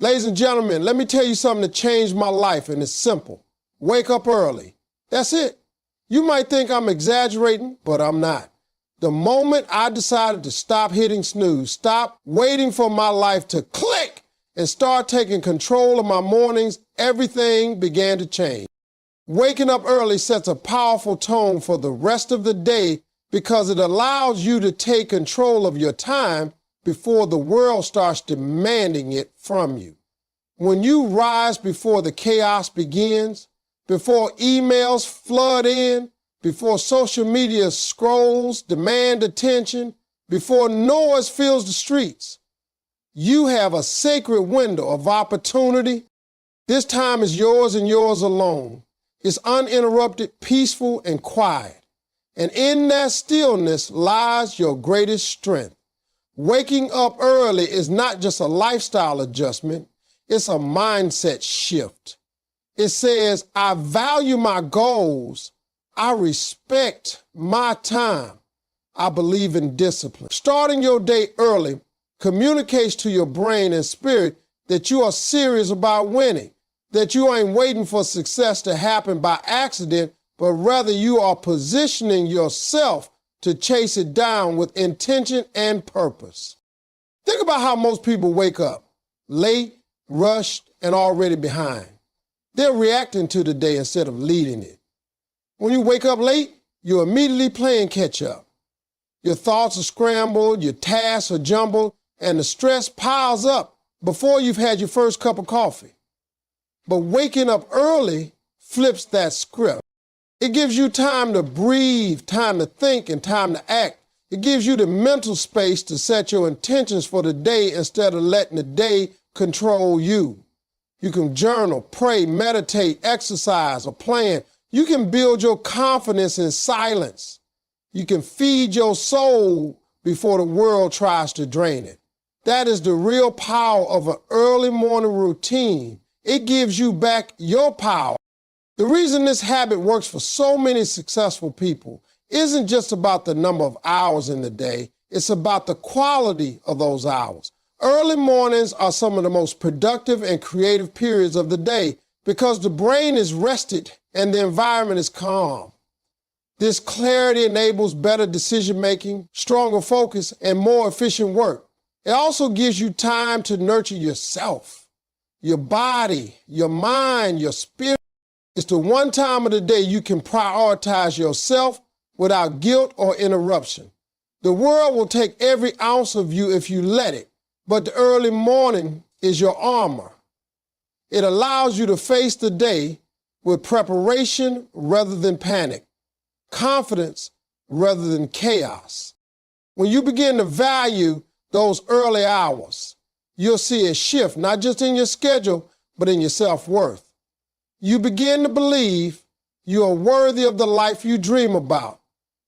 Ladies and gentlemen, let me tell you something that changed my life, and it's simple. Wake up early. That's it. You might think I'm exaggerating, but I'm not. The moment I decided to stop hitting snooze, stop waiting for my life to click, and start taking control of my mornings, everything began to change. Waking up early sets a powerful tone for the rest of the day because it allows you to take control of your time before the world starts demanding it from you. When you rise before the chaos begins, before emails flood in, before social media scrolls demand attention, before noise fills the streets, you have a sacred window of opportunity. This time is yours and yours alone. It's uninterrupted, peaceful, and quiet. And in that stillness lies your greatest strength. Waking up early is not just a lifestyle adjustment, it's a mindset shift. It says, I value my goals, I respect my time, I believe in discipline. Starting your day early communicates to your brain and spirit that you are serious about winning, that you ain't waiting for success to happen by accident, but rather you are positioning yourself to chase it down with intention and purpose. Think about how most people wake up, late, rushed, and already behind. They're reacting to the day instead of leading it. When you wake up late, you're immediately playing catch up. Your thoughts are scrambled, your tasks are jumbled, and the stress piles up before you've had your first cup of coffee. But waking up early flips that script. It gives you time to breathe, time to think, and time to act. It gives you the mental space to set your intentions for the day instead of letting the day control you. You can journal, pray, meditate, exercise, or plan. You can build your confidence in silence. You can feed your soul before the world tries to drain it. That is the real power of an early morning routine. It gives you back your power. The reason this habit works for so many successful people isn't just about the number of hours in the day, it's about the quality of those hours. Early mornings are some of the most productive and creative periods of the day because the brain is rested and the environment is calm. This clarity enables better decision-making, stronger focus, and more efficient work. It also gives you time to nurture yourself, your body, your mind, your spirit. It's the one time of the day you can prioritize yourself without guilt or interruption. The world will take every ounce of you if you let it, but the early morning is your armor. It allows you to face the day with preparation rather than panic, confidence rather than chaos. When you begin to value those early hours, you'll see a shift, not just in your schedule, but in your self-worth. You begin to believe you are worthy of the life you dream about,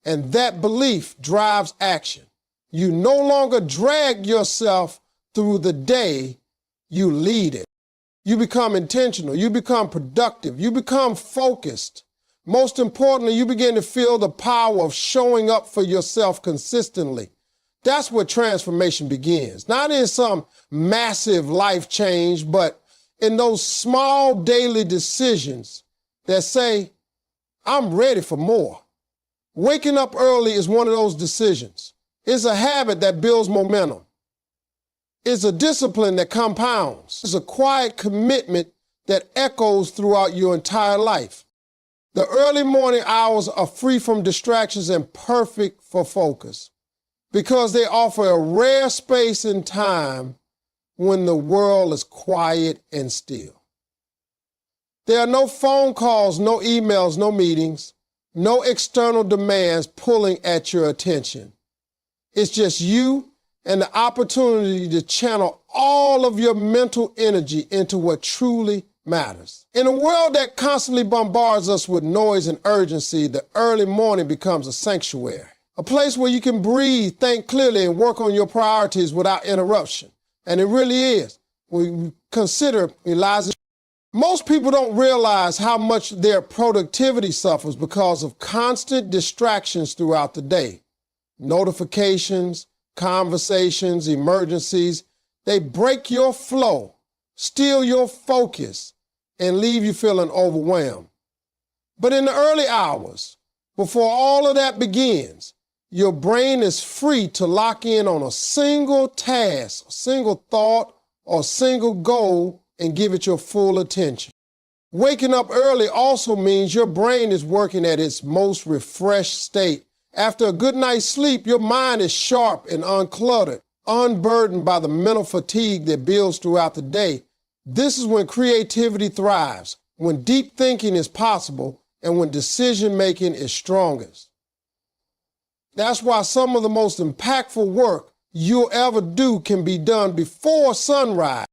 and that belief drives action. You no longer drag yourself through the day, you lead it. You become intentional, you become productive, you become focused. Most importantly, you begin to feel the power of showing up for yourself consistently. That's where transformation begins. Not in some massive life change, but in those small daily decisions that say, I'm ready for more. Waking up early is one of those decisions. It's a habit that builds momentum. It's a discipline that compounds. It's a quiet commitment that echoes throughout your entire life. The early morning hours are free from distractions and perfect for focus because they offer a rare space and time when the world is quiet and still. There are no phone calls, no emails, no meetings, no external demands pulling at your attention. It's just you and the opportunity to channel all of your mental energy into what truly matters. In a world that constantly bombards us with noise and urgency, the early morning becomes a sanctuary, a place where you can breathe, think clearly, and work on your priorities without interruption. And it really is. When we consider Eliza, most people don't realize how much their productivity suffers because of constant distractions throughout the day. Notifications, conversations, emergencies, they break your flow. steal your focus, and leave you feeling overwhelmed. But in the early hours, before all of that begins, your brain is free to lock in on a single task, a single thought, or a single goal and give it your full attention. Waking up early also means your brain is working at its most refreshed state. After a good night's sleep, your mind is sharp and uncluttered, unburdened by the mental fatigue that builds throughout the day. This is when creativity thrives, when deep thinking is possible, and when decision-making is strongest. That's why some of the most impactful work you'll ever do can be done before sunrise.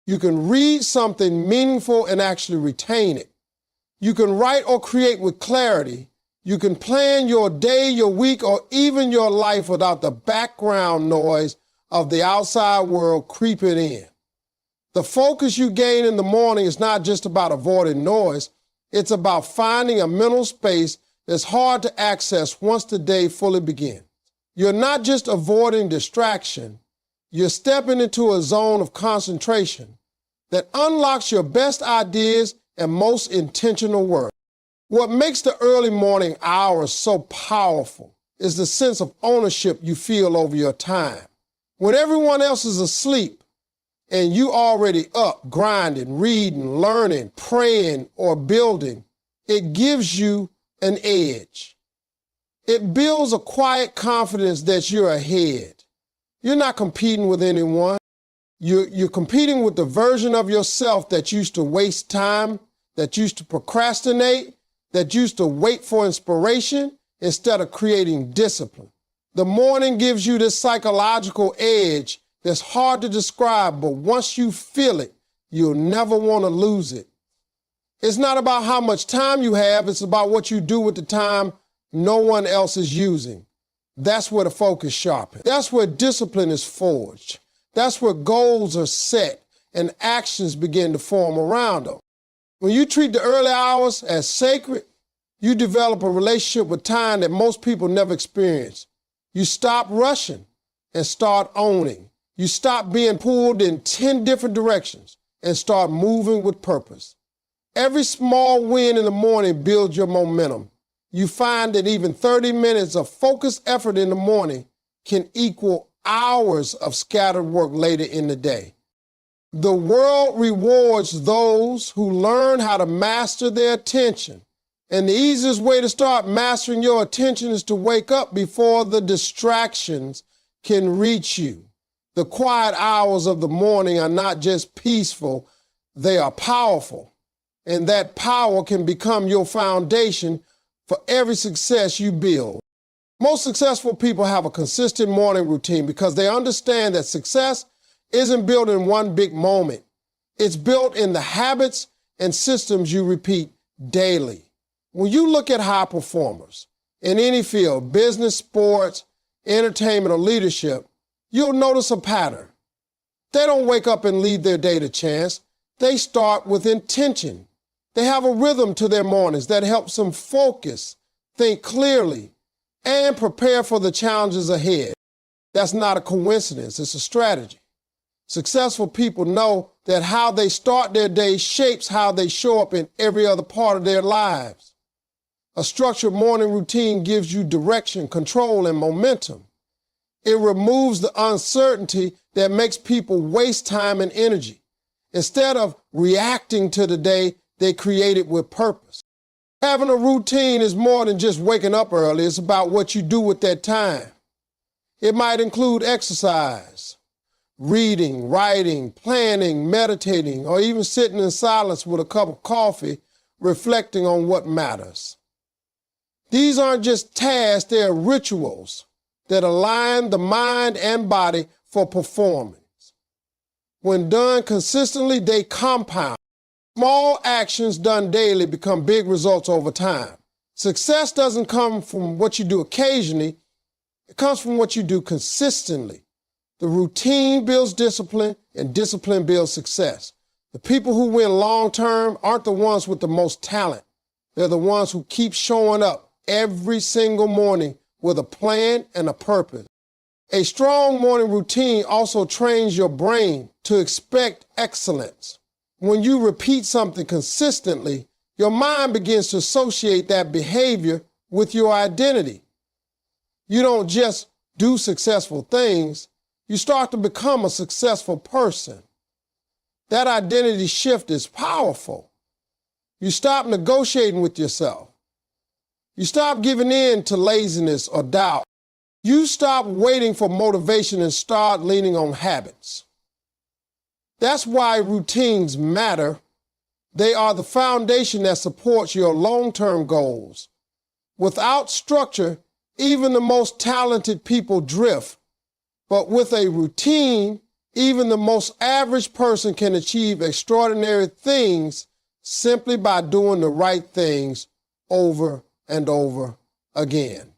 You can read something meaningful and actually retain it. You can write or create with clarity. You can plan your day, your week, or even your life without the background noise of the outside world creeping in. The focus you gain in the morning is not just about avoiding noise. It's about finding a mental space that's hard to access once the day fully begins. You're not just avoiding distraction. You're stepping into a zone of concentration that unlocks your best ideas and most intentional work. What makes the early morning hours so powerful is the sense of ownership you feel over your time. When everyone else is asleep and you already up, grinding, reading, learning, praying, or building, it gives you an edge. It builds a quiet confidence that you're ahead. You're not competing with anyone. You're competing with the version of yourself that used to waste time, that used to procrastinate, that used to wait for inspiration instead of creating discipline. The morning gives you this psychological edge that's hard to describe, but once you feel it, you'll never want to lose it. It's not about how much time you have, it's about what you do with the time no one else is using. That's where the focus sharpens. That's where discipline is forged. That's where goals are set and actions begin to form around them. When you treat the early hours as sacred, you develop a relationship with time that most people never experience. You stop rushing and start owning. You stop being pulled in 10 different directions and start moving with purpose. Every small win in the morning builds your momentum. You find that even 30 minutes of focused effort in the morning can equal hours of scattered work later in the day. The world rewards those who learn how to master their attention. And the easiest way to start mastering your attention is to wake up before the distractions can reach you. The quiet hours of the morning are not just peaceful, they are powerful. And that power can become your foundation for every success you build. Most successful people have a consistent morning routine because they understand that success isn't built in one big moment. It's built in the habits and systems you repeat daily. When you look at high performers in any field, business, sports, entertainment, or leadership, you'll notice a pattern. They don't wake up and leave their day to chance. They start with intention. They have a rhythm to their mornings that helps them focus, think clearly, and prepare for the challenges ahead. That's not a coincidence, it's a strategy. Successful people know that how they start their day shapes how they show up in every other part of their lives. A structured morning routine gives you direction, control, and momentum. It removes the uncertainty that makes people waste time and energy. Instead of reacting to the day, they create it with purpose. Having a routine is more than just waking up early. It's about what you do with that time. It might include exercise, reading, writing, planning, meditating, or even sitting in silence with a cup of coffee, reflecting on what matters. These aren't just tasks, they're rituals that align the mind and body for performance. When done consistently, they compound. Small actions done daily become big results over time. Success doesn't come from what you do occasionally, it comes from what you do consistently. The routine builds discipline, and discipline builds success. The people who win long-term aren't the ones with the most talent. They're the ones who keep showing up every single morning with a plan and a purpose. A strong morning routine also trains your brain to expect excellence. When you repeat something consistently, your mind begins to associate that behavior with your identity. You don't just do successful things, you start to become a successful person. That identity shift is powerful. You stop negotiating with yourself. You stop giving in to laziness or doubt. You stop waiting for motivation and start leaning on habits. That's why routines matter. They are the foundation that supports your long-term goals. Without structure, even the most talented people drift. But with a routine, even the most average person can achieve extraordinary things simply by doing the right things over and over again.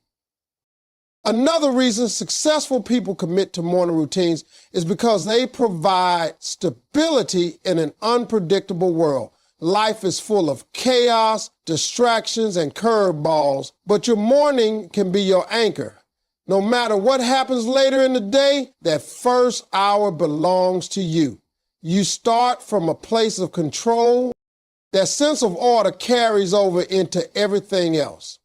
Another reason successful people commit to morning routines is because they provide stability in an unpredictable world. Life is full of chaos, distractions, and curveballs, but your morning can be your anchor. No matter what happens later in the day, that first hour belongs to you. You start from a place of control. That sense of order carries over into everything else.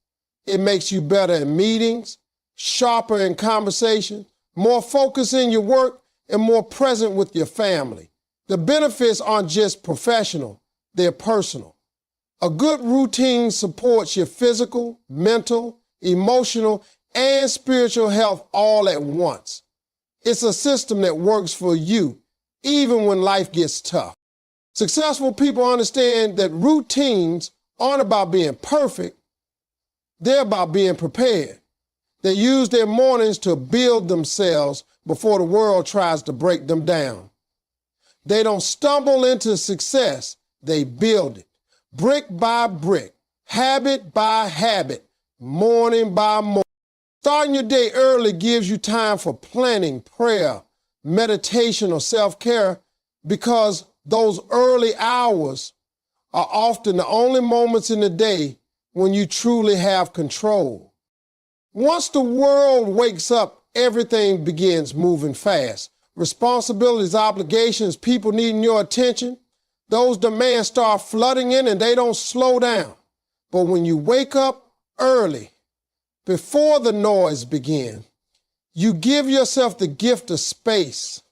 It makes you better in meetings, sharper in conversation, more focused in your work, and more present with your family. The benefits aren't just professional, they're personal. A good routine supports your physical, mental, emotional, and spiritual health all at once. It's a system that works for you, even when life gets tough. Successful people understand that routines aren't about being perfect, they're about being prepared. They use their mornings to build themselves before the world tries to break them down. They don't stumble into success, they build it, brick by brick, habit by habit, morning by morning. Starting your day early gives you time for planning, prayer, meditation, or self-care because those early hours are often the only moments in the day when you truly have control. Once the world wakes up, everything begins moving fast. Responsibilities, obligations, people needing your attention, those demands start flooding in and they don't slow down. But when you wake up early, before the noise begins, you give yourself the gift of space.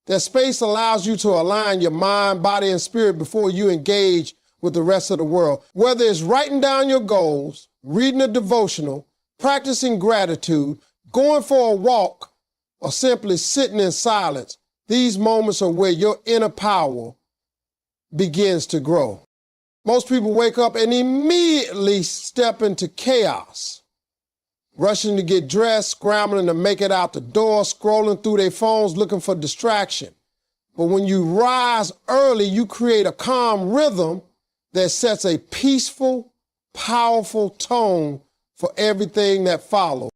That space allows you to align your mind, body, and spirit before you engage with the rest of the world. Whether it's writing down your goals, reading a devotional, practicing gratitude, going for a walk, or simply sitting in silence, these moments are where your inner power begins to grow. Most people wake up and immediately step into chaos, rushing to get dressed, scrambling to make it out the door, scrolling through their phones looking for distraction. But when you rise early, you create a calm rhythm that sets a peaceful, powerful tone for everything that follows.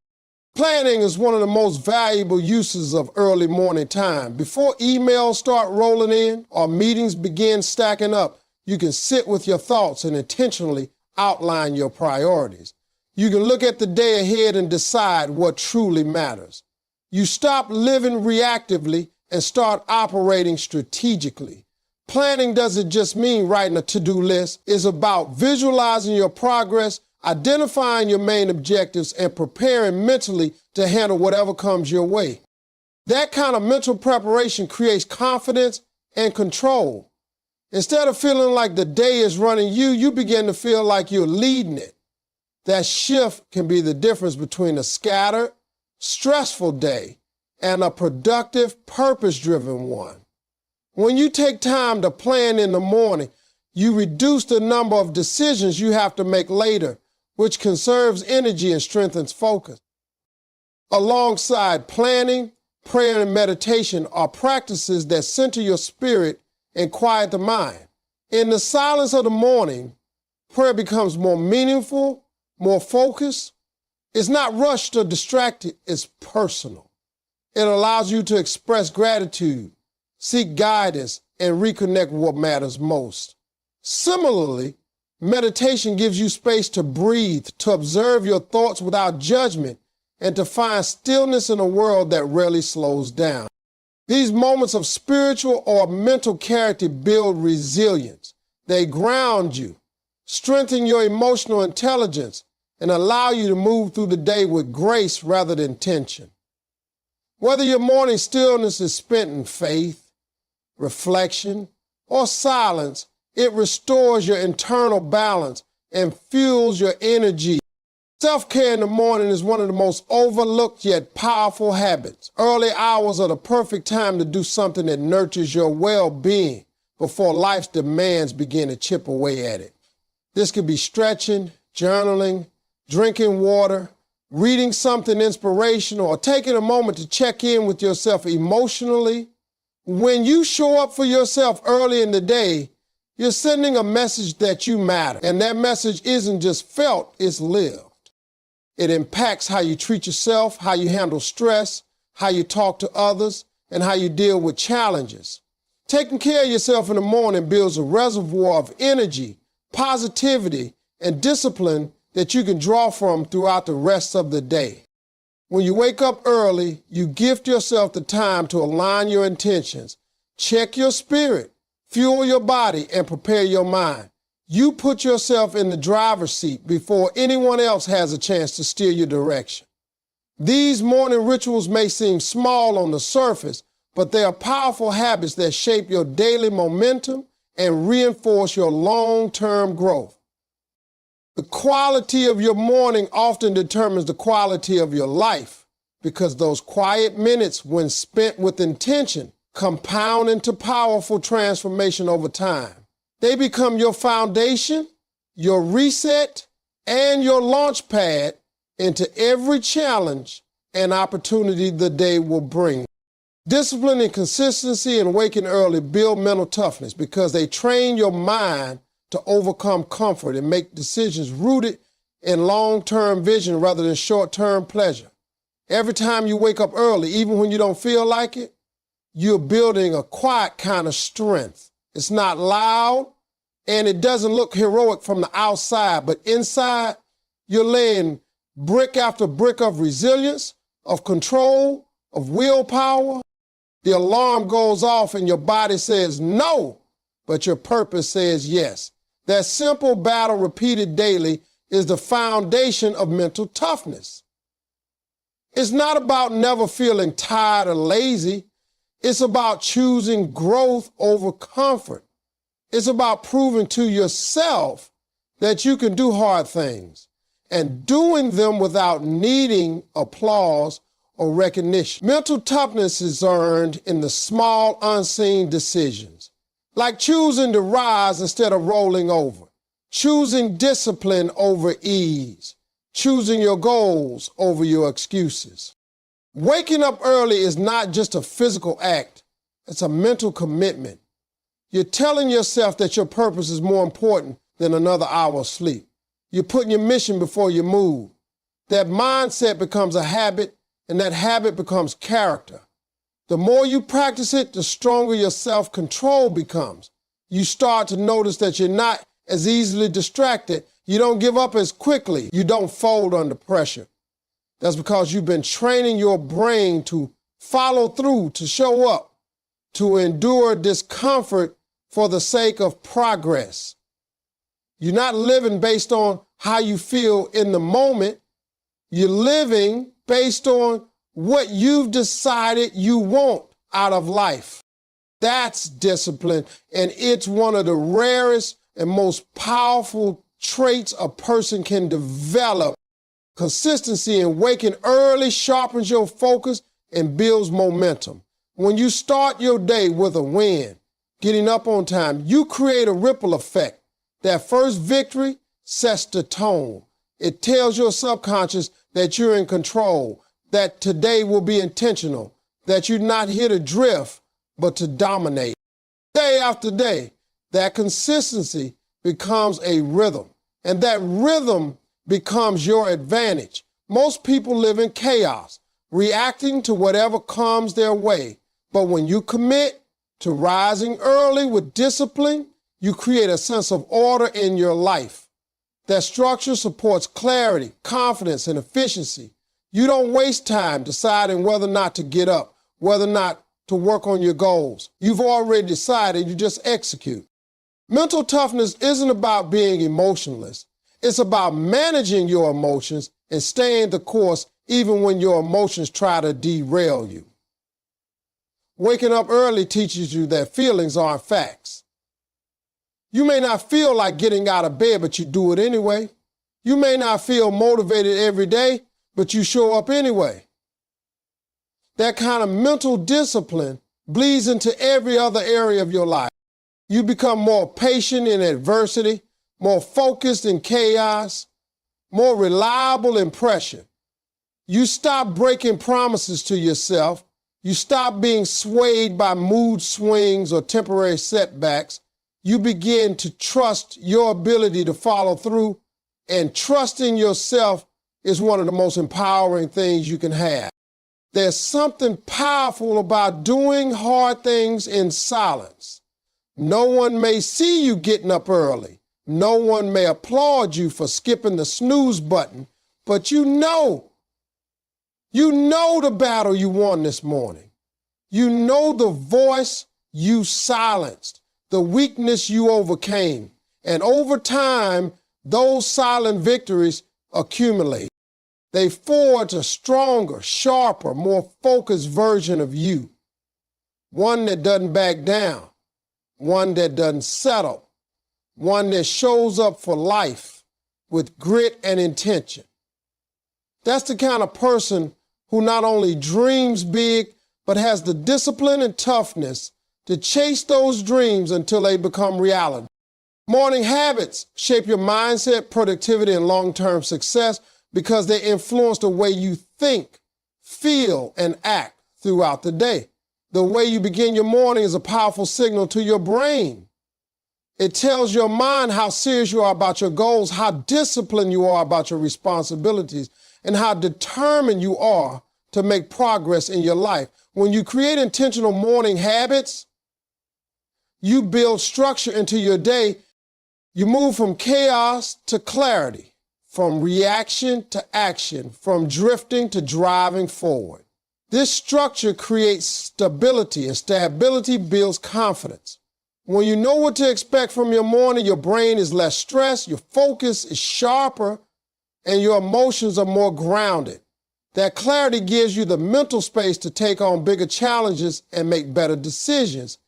Planning is one of the most valuable uses of early morning time. Before emails start rolling in or meetings begin stacking up, you can sit with your thoughts and intentionally outline your priorities. You can look at the day ahead and decide what truly matters. You stop living reactively and start operating strategically. Planning doesn't just mean writing a to-do list. It's about visualizing your progress, identifying your main objectives, and preparing mentally to handle whatever comes your way. That kind of mental preparation creates confidence and control. Instead of feeling like the day is running you, you begin to feel like you're leading it. That shift can be the difference between a scattered, stressful day and a productive, purpose-driven one. When you take time to plan in the morning, you reduce the number of decisions you have to make later, which conserves energy and strengthens focus. Alongside planning, prayer, and meditation are practices that center your spirit and quiet the mind. In the silence of the morning, prayer becomes more meaningful, more focused. It's not rushed or distracted, it's personal. It allows you to express gratitude, seek guidance, and reconnect with what matters most. Similarly, meditation gives you space to breathe, to observe your thoughts without judgment, and to find stillness in a world that rarely slows down. These moments of spiritual or mental clarity build resilience. They ground you, strengthen your emotional intelligence, and allow you to move through the day with grace rather than tension. Whether your morning stillness is spent in faith, reflection, or silence, it restores your internal balance and fuels your energy. Self-care in the morning is one of the most overlooked yet powerful habits. Early hours are the perfect time to do something that nurtures your well-being before life's demands begin to chip away at it. This could be stretching, journaling, drinking water, reading something inspirational, or taking a moment to check in with yourself emotionally. When you show up for yourself early in the day, you're sending a message that you matter. And that message isn't just felt, it's lived. It impacts how you treat yourself, how you handle stress, how you talk to others, and how you deal with challenges. Taking care of yourself in the morning builds a reservoir of energy, positivity, and discipline that you can draw from throughout the rest of the day. When you wake up early, you gift yourself the time to align your intentions, check your spirit, fuel your body, and prepare your mind. You put yourself in the driver's seat before anyone else has a chance to steer your direction. These morning rituals may seem small on the surface, but they are powerful habits that shape your daily momentum and reinforce your long-term growth. The quality of your morning often determines the quality of your life, because those quiet minutes, when spent with intention, compound into powerful transformation over time. They become your foundation, your reset, and your launch pad into every challenge and opportunity the day will bring. Discipline and consistency and waking early build mental toughness because they train your mind to overcome comfort and make decisions rooted in long-term vision rather than short-term pleasure. Every time you wake up early, even when you don't feel like it, you're building a quiet kind of strength. It's not loud, and it doesn't look heroic from the outside, but inside, you're laying brick after brick of resilience, of control, of willpower. The alarm goes off and your body says no, but your purpose says yes. That simple battle repeated daily is the foundation of mental toughness. It's not about never feeling tired or lazy. It's about choosing growth over comfort. It's about proving to yourself that you can do hard things and doing them without needing applause or recognition. Mental toughness is earned in the small, unseen decisions, like choosing to rise instead of rolling over, choosing discipline over ease, choosing your goals over your excuses. Waking up early is not just a physical act, it's a mental commitment. You're telling yourself that your purpose is more important than another hour of sleep. You're putting your mission before your mood. That mindset becomes a habit, and that habit becomes character. The more you practice it, the stronger your self-control becomes. You start to notice that you're not as easily distracted. You don't give up as quickly. You don't fold under pressure. That's because you've been training your brain to follow through, to show up, to endure discomfort for the sake of progress. You're not living based on how you feel in the moment. You're living based on what you've decided you want out of life. That's discipline, and it's one of the rarest and most powerful traits a person can develop. Consistency in waking early sharpens your focus and builds momentum. When you start your day with a win, getting up on time, you create a ripple effect. That first victory sets the tone. It tells your subconscious that you're in control, that today will be intentional, that you're not here to drift, but to dominate. Day after day, that consistency becomes a rhythm, and that rhythm becomes your advantage. Most people live in chaos, reacting to whatever comes their way. But when you commit to rising early with discipline, you create a sense of order in your life. That structure supports clarity, confidence, and efficiency. You don't waste time deciding whether or not to get up, whether or not to work on your goals. You've already decided, you just execute. Mental toughness isn't about being emotionless. It's about managing your emotions and staying the course even when your emotions try to derail you. Waking up early teaches you that feelings aren't facts. You may not feel like getting out of bed, but you do it anyway. You may not feel motivated every day, but you show up anyway. That kind of mental discipline bleeds into every other area of your life. You become more patient in adversity, more focused in chaos, more reliable in pressure. You stop breaking promises to yourself. You stop being swayed by mood swings or temporary setbacks. You begin to trust your ability to follow through, and trusting yourself is one of the most empowering things you can have. There's something powerful about doing hard things in silence. No one may see you getting up early. No one may applaud you for skipping the snooze button, but you know the battle you won this morning. You know the voice you silenced, the weakness you overcame, and over time, those silent victories accumulate. They forge a stronger, sharper, more focused version of you. One that doesn't back down, one that doesn't settle, one that shows up for life with grit and intention. That's the kind of person who not only dreams big, but has the discipline and toughness to chase those dreams until they become reality. Morning habits shape your mindset, productivity, and long-term success because they influence the way you think, feel, and act throughout the day. The way you begin your morning is a powerful signal to your brain. It tells your mind how serious you are about your goals, how disciplined you are about your responsibilities, and how determined you are to make progress in your life. When you create intentional morning habits, you build structure into your day. You move from chaos to clarity, from reaction to action, from drifting to driving forward. This structure creates stability, and stability builds confidence. When you know what to expect from your morning, your brain is less stressed, your focus is sharper, and your emotions are more grounded. That clarity gives you the mental space to take on bigger challenges and make better decisions.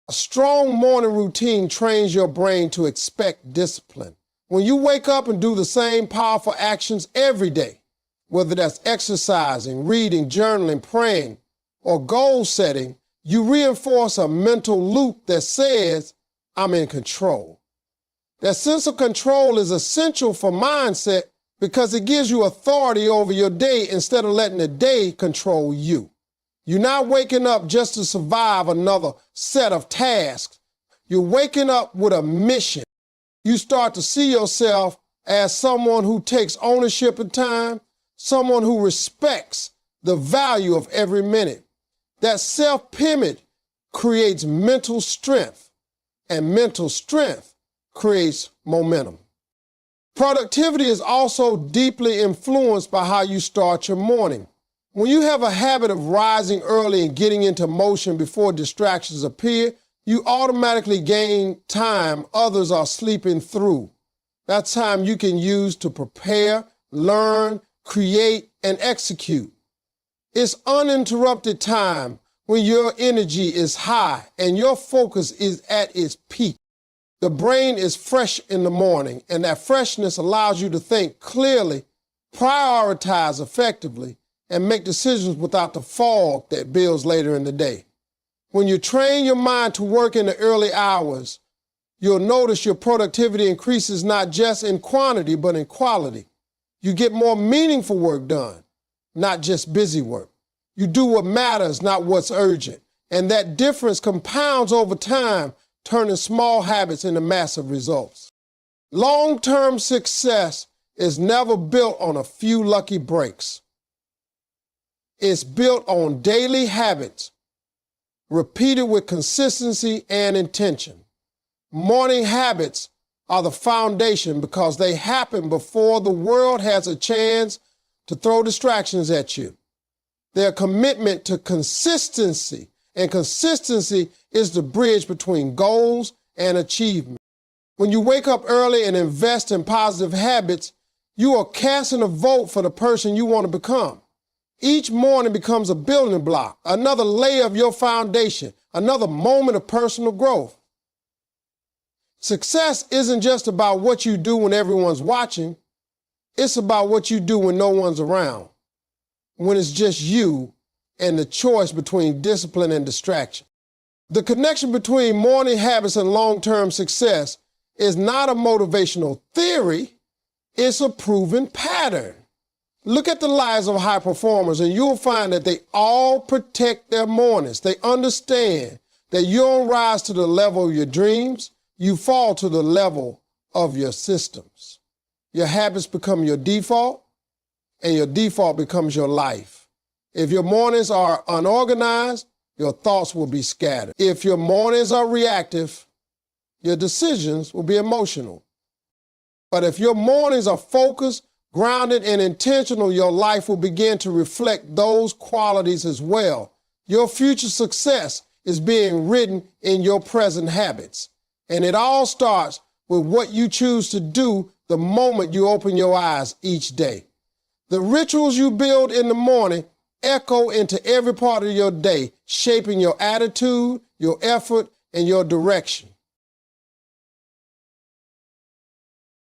A strong morning routine trains your brain to expect discipline. When you wake up and do the same powerful actions every day, whether that's exercising, reading, journaling, praying, or goal setting, you reinforce a mental loop that says, I'm in control. That sense of control is essential for mindset because it gives you authority over your day instead of letting the day control you. You're not waking up just to survive another set of tasks. You're waking up with a mission. You start to see yourself as someone who takes ownership of time, someone who respects the value of every minute. That self-image creates mental strength, and mental strength creates momentum. Productivity is also deeply influenced by how you start your morning. When you have a habit of rising early and getting into motion before distractions appear, you automatically gain time others are sleeping through. That's time you can use to prepare, learn, create, and execute. It's uninterrupted time when your energy is high and your focus is at its peak. The brain is fresh in the morning, and that freshness allows you to think clearly, prioritize effectively, and make decisions without the fog that builds later in the day. When you train your mind to work in the early hours, you'll notice your productivity increases not just in quantity, but in quality. You get more meaningful work done, not just busy work. You do what matters, not what's urgent. And that difference compounds over time, turning small habits into massive results. Long-term success is never built on a few lucky breaks. It's built on daily habits, repeated with consistency and intention. Morning habits are the foundation because they happen before the world has a chance to throw distractions at you. Their commitment to consistency, and consistency is the bridge between goals and achievement. When you wake up early and invest in positive habits, you are casting a vote for the person you want to become. Each morning becomes a building block, another layer of your foundation, another moment of personal growth. Success isn't just about what you do when everyone's watching. It's about what you do when no one's around, when it's just you and the choice between discipline and distraction. The connection between morning habits and long-term success is not a motivational theory, it's a proven pattern. Look at the lives of high performers and you'll find that they all protect their mornings. They understand that you don't rise to the level of your dreams, you fall to the level of your systems. Your habits become your default, and your default becomes your life. If your mornings are unorganized, your thoughts will be scattered. If your mornings are reactive, your decisions will be emotional. But if your mornings are focused, grounded, and intentional, your life will begin to reflect those qualities as well. Your future success is being written in your present habits. And it all starts with what you choose to do the moment you open your eyes each day. The rituals you build in the morning echo into every part of your day, shaping your attitude, your effort, and your direction.